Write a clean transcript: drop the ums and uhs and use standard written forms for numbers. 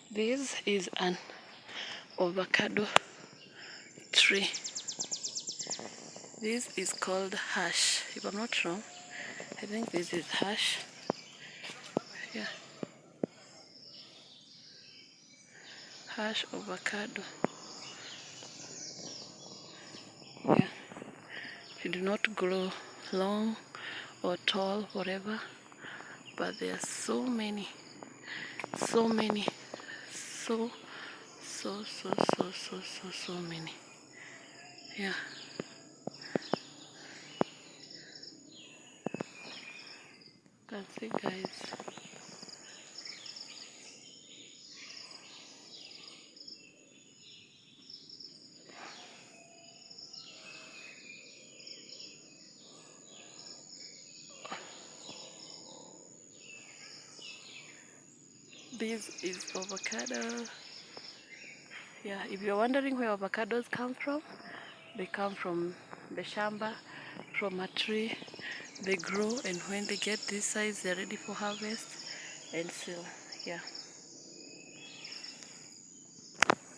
This is an avocado tree. This is called hash. If I'm not wrong, I think this is hash. Yeah. Hash avocado. Yeah. It do not grow long or tall, whatever, but there are so many, so many, so many. Yeah. That's it, guys. This is avocado. Yeah, if you're wondering where avocados come from, they come from the shamba, from a tree. They grow, and when they get this size, they're ready for harvest and sale. Yeah.